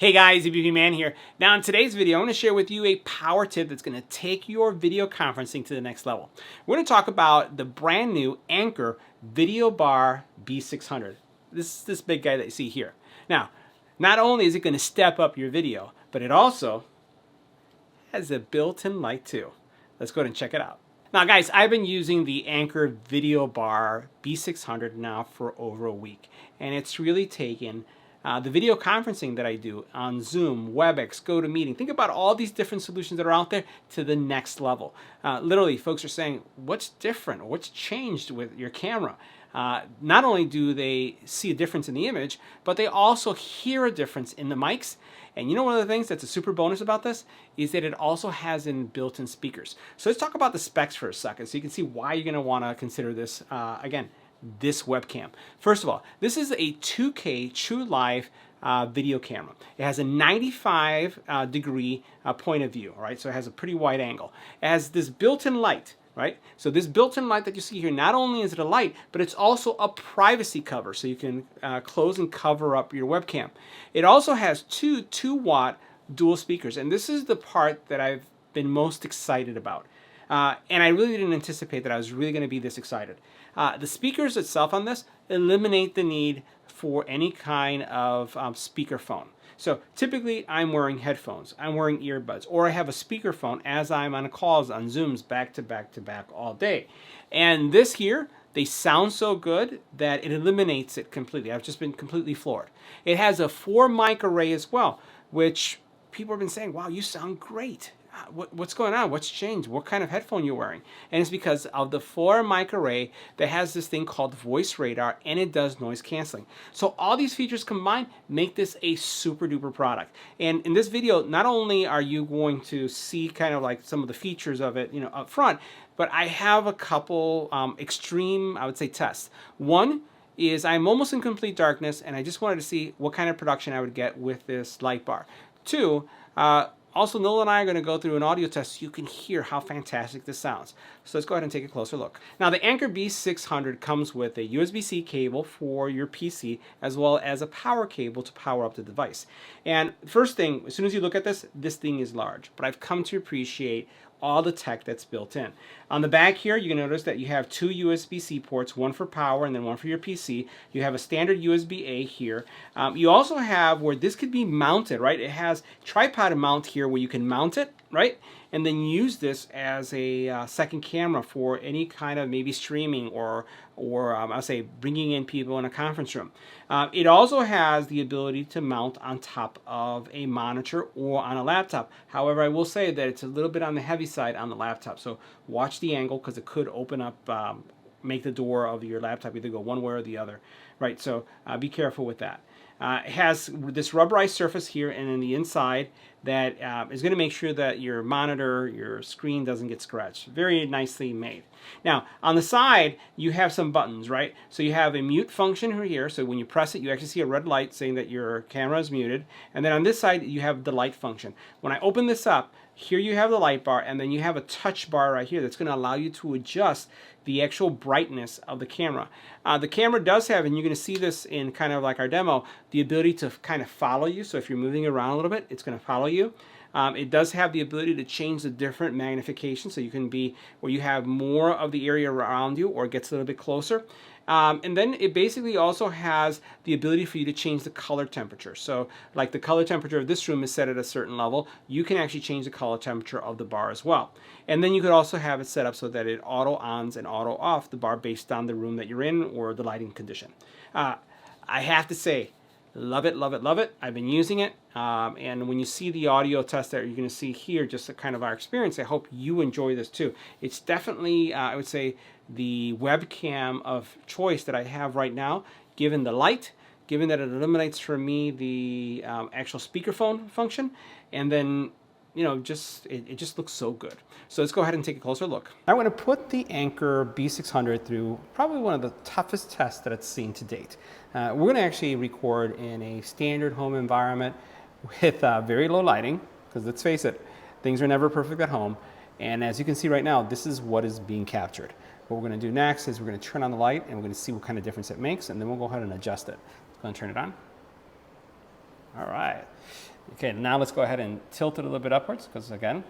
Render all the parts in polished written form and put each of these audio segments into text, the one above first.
Hey guys, EBPMAN here. Now in today's video, I'm going to share with you a power tip that's going to take your video conferencing to the next level. We're going to talk about the brand new Anker Video Bar B600. This is this big guy that you see here. Now, not only is it going to step up your video, but it also has a built-in light too. Let's go ahead and check it out. Now guys, I've been using the Anker Video Bar B600 now for over a week, and it's really taken the video conferencing that I do on Zoom, WebEx, GoToMeeting, think about all these different solutions that are out there to the next level. Literally, folks are saying, what's different? What's changed with your camera? Not only do they see a difference in the image, but they also hear a difference in the mics. And you know, one of the things that's a super bonus about this is that it also has built-in speakers. So let's talk about the specs for a second so you can see why you're going to want to consider this, again, this webcam. First of all, this is a 2K True Live video camera. It has a 95 degree point of view, right? So it has a pretty wide angle. It has this built-in light, right? So this built-in light that you see here, not only is it a light, but it's also a privacy cover, so you can close and cover up your webcam. It also has two 2-watt dual speakers, and this is the part that I've been most excited about. And I really didn't anticipate that I was really going to be this excited. The speakers itself on this eliminate the need for any kind of speakerphone. So typically I'm wearing headphones, I'm wearing earbuds, or I have a speakerphone as I'm on calls on Zooms back to back to back all day. And this here, they sound so good that it eliminates it completely. I've just been completely floored. It has a 4 mic array as well, which people have been saying, wow, you sound great. What's going on? What's changed? What kind of headphone you're wearing? And it's because of the 4 mic array that has this thing called voice radar, and it does noise canceling. So all these features combined make this a super duper product. And in this video, not only are you going to see kind of like some of the features of it, you know, up front, but I have a couple extreme, I would say, tests. One is I'm almost in complete darkness, and I just wanted to see what kind of production I would get with this light bar. Two, also, Noel and I are going to go through an audio test so you can hear how fantastic this sounds. So let's go ahead and take a closer look. Now, the Anker B600 comes with a USB-C cable for your PC, as well as a power cable to power up the device. And first thing, as soon as you look at this, this thing is large, but I've come to appreciate all the tech that's built in. On the back here, you can notice that you have 2 USB-C ports, one for power and then one for your PC. You have a standard USB-A here. You also have where this could be mounted, right? It has tripod mount here where you can mount it, right? And then use this as a second camera for any kind of maybe streaming or I'll say bringing in people in a conference room. It also has the ability to mount on top of a monitor or on a laptop. However, I will say that it's a little bit on the heavy side on the laptop. So watch the angle because it could open up, make the door of your laptop either go one way or the other, right? So be careful with that. It has this rubberized surface here and in the inside that is going to make sure that your monitor, your screen doesn't get scratched. Very nicely made. Now, on the side, you have some buttons, right? So you have a mute function here. So when you press it, you actually see a red light saying that your camera is muted. And then on this side, you have the light function. When I open this up, here you have the light bar, and then you have a touch bar right here that's going to allow you to adjust the actual brightness of the camera. The camera does have, and you're going to see this in kind of like our demo, the ability to kind of follow you. So if you're moving around a little bit, it's going to follow you. It does have the ability to change the different magnification, so you can be where you have more of the area around you or it gets a little bit closer. And then it basically also has the ability for you to change the color temperature. So like the color temperature of this room is set at a certain level, you can actually change the color temperature of the bar as well. And then you could also have it set up so that it auto ons and auto off the bar based on the room that you're in or the lighting condition. I have to say, love it, love it, love it. I've been using it. And when you see the audio test that you're going to see here, just a kind of our experience, I hope you enjoy this too. It's definitely, I would say, the webcam of choice that I have right now, given the light, given that it eliminates for me the actual speakerphone function, and then, you know, it just looks so good. So let's go ahead and take a closer look. I'm going to put the Anker B600 through probably one of the toughest tests that it's seen to date. We're going to actually record in a standard home environment with very low lighting, because let's face it, things are never perfect at home. And as you can see right now, this is what is being captured. What we're going to do next is we're going to turn on the light and we're going to see what kind of difference it makes, and then we'll go ahead and adjust it. Go and turn it on. All right. Okay, now let's go ahead and tilt it a little bit upwards, because again,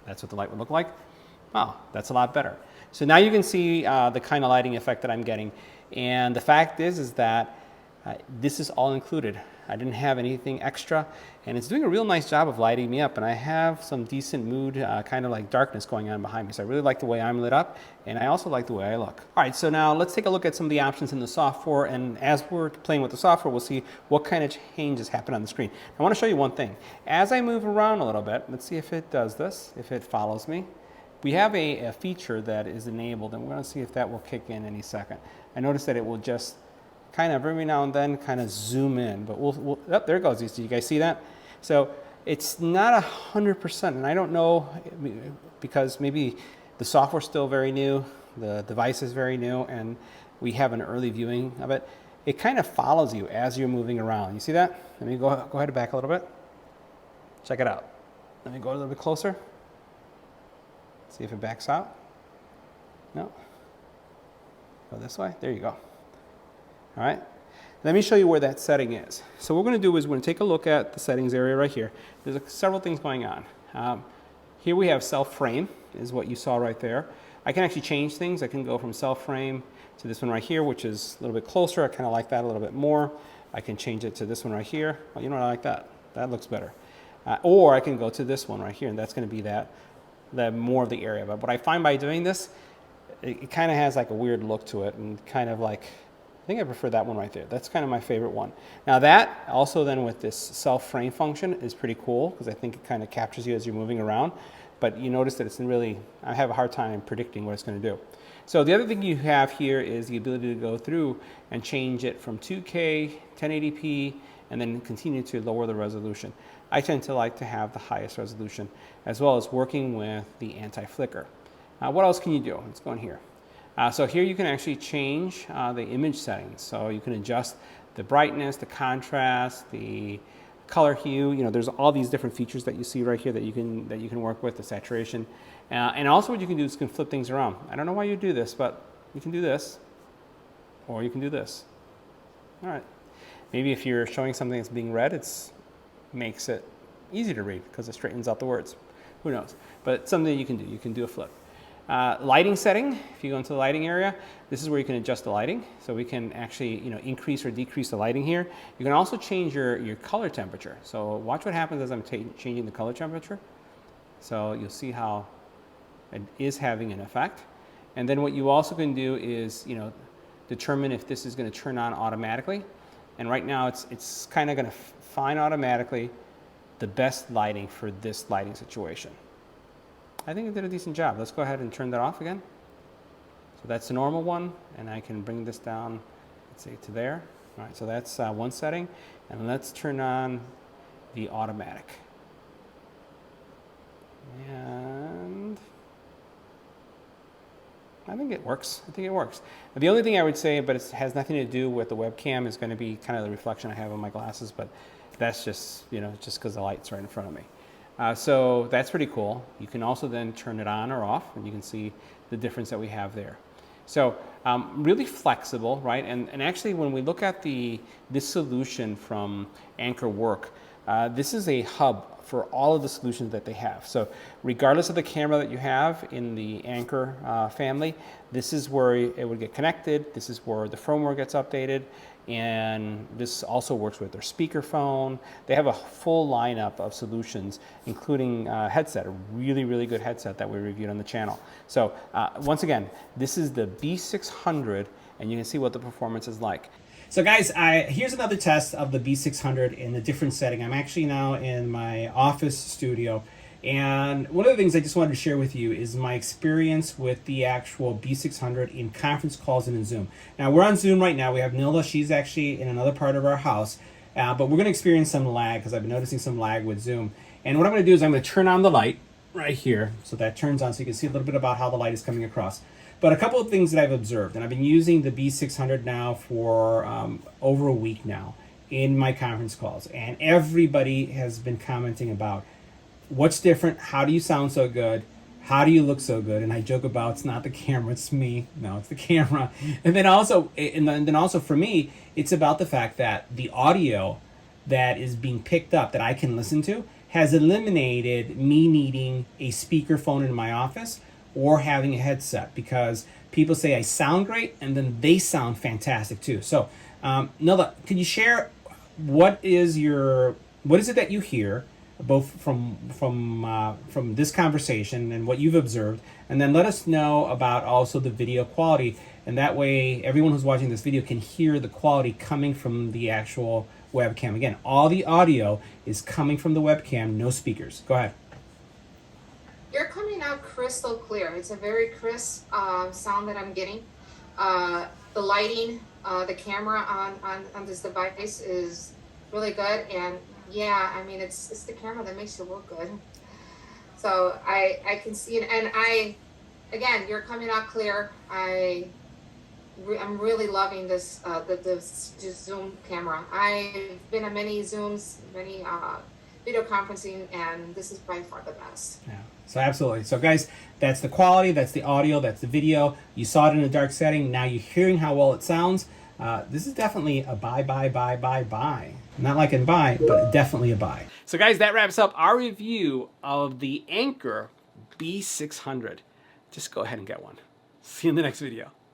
that's what the light would look like. Oh, that's a lot better. So now you can see the kind of lighting effect that I'm getting. And the fact is that this is all included. I didn't have anything extra, and it's doing a real nice job of lighting me up, and I have some decent mood, kind of like darkness going on behind me. So I really like the way I'm lit up, and I also like the way I look. All right, so now let's take a look at some of the options in the software, and as we're playing with the software, we'll see what kind of changes happen on the screen. I want to show you one thing. As I move around a little bit, let's see if it does this, if it follows me. We have a feature that is enabled, and we're going to see if that will kick in any second. I noticed that it will just kind of every now and then kind of zoom in, but we'll oh, there it goes. Do you guys see that? So it's not 100%, and I don't know, because maybe the software's still very new, the device is very new, and we have an early viewing of it. It kind of follows you as you're moving around. You see that? Let me go ahead and back a little bit. Check it out. Let me go a little bit closer. See if it backs out. No. Go this way. There you go. All right. Let me show you where that setting is. So what we're going to do is we're going to take a look at the settings area right here. There's several things going on. Here we have self frame is what you saw right there. I can actually change things. I can go from self frame to this one right here, which is a little bit closer. I kind of like that a little bit more. I can change it to this one right here. Well, you know what, I like that. That looks better. Or I can go to this one right here, and that's going to be the more of the area. But what I find by doing this, it kind of has like a weird look to it, and kind of like, I think I prefer that one right there. That's kind of my favorite one. Now that also then with this self-frame function is pretty cool, because I think it kind of captures you as you're moving around. But you notice that it's really, I have a hard time predicting what it's going to do. So the other thing you have here is the ability to go through and change it from 2K, 1080p, and then continue to lower the resolution. I tend to like to have the highest resolution, as well as working with the anti-flicker. What else can you do? Let's go in here. So here you can actually change the image settings. So you can adjust the brightness, the contrast, the color hue. You know, there's all these different features that you see right here that you can work with, the saturation. And also what you can do is you can flip things around. I don't know why you do this, but you can do this, or you can do this. All right. Maybe if you're showing something that's being read, it makes it easy to read because it straightens out the words. Who knows? But it's something you can do. You can do a flip. Lighting setting, if you go into the lighting area, this is where you can adjust the lighting. So we can actually, increase or decrease the lighting here. You can also change your color temperature. So watch what happens as I'm changing the color temperature. So you'll see how it is having an effect. And then what you also can do is, determine if this is going to turn on automatically. And right now it's kind of going to find automatically the best lighting for this lighting situation. I think it did a decent job. Let's go ahead and turn that off again. So that's the normal one, and I can bring this down, let's say, to there. All right, so that's one setting. And let's turn on the automatic. And I think it works. The only thing I would say, but it has nothing to do with the webcam, is going to be kind of the reflection I have on my glasses, but that's just, just because the light's right in front of me. So that's pretty cool. You can also then turn it on or off, and you can see the difference that we have there. So really flexible, right? And actually, when we look at this solution from AnkerWork, this is a hub for all of the solutions that they have. So regardless of the camera that you have in the Anker family, this is where it would get connected. This is where the firmware gets updated. And this also works with their speakerphone. They have a full lineup of solutions, including a headset, a really, really good headset that we reviewed on the channel. So once again, this is the B600, and you can see what the performance is like. So guys, here's another test of the B600 in a different setting. I'm actually now in my office studio. And one of the things I just wanted to share with you is my experience with the actual B600 in conference calls and in Zoom. Now we're on Zoom right now. We have Nilda. She's actually in another part of our house. But we're going to experience some lag because I've been noticing some lag with Zoom. And what I'm going to do is I'm going to turn on the light right here. So that turns on so you can see a little bit about how the light is coming across. But a couple of things that I've observed, and I've been using the B600 now for over a week now in my conference calls. And everybody has been commenting about what's different, how do you sound so good, how do you look so good? And I joke about it's not the camera, it's me. No, it's the camera. And then also for me, it's about the fact that the audio that is being picked up that I can listen to has eliminated me needing a speakerphone in my office or having a headset, because people say I sound great and then they sound fantastic too. So Nilda, can you share what is it that you hear both from this conversation and what you've observed, and then let us know about also the video quality, and that way everyone who's watching this video can hear the quality coming from the actual webcam. Again, all the audio is coming from the webcam, no speakers. Go ahead. You're coming out crystal clear. It's a very crisp sound that I'm getting. The lighting, the camera on this device is really good, and yeah, I mean, it's the camera that makes you look good. So I can see it, and again, you're coming out clear. I'm really loving this this Zoom camera. I've been on many Zooms, many video conferencing, and this is by far the best. Yeah. So absolutely. So guys, that's the quality, that's the audio, that's the video. You saw it in a dark setting. Now you're hearing how well it sounds. This is definitely a buy. Not like in buy, but definitely a buy. So guys, that wraps up our review of the Anker B600. Just go ahead and get one. See you in the next video.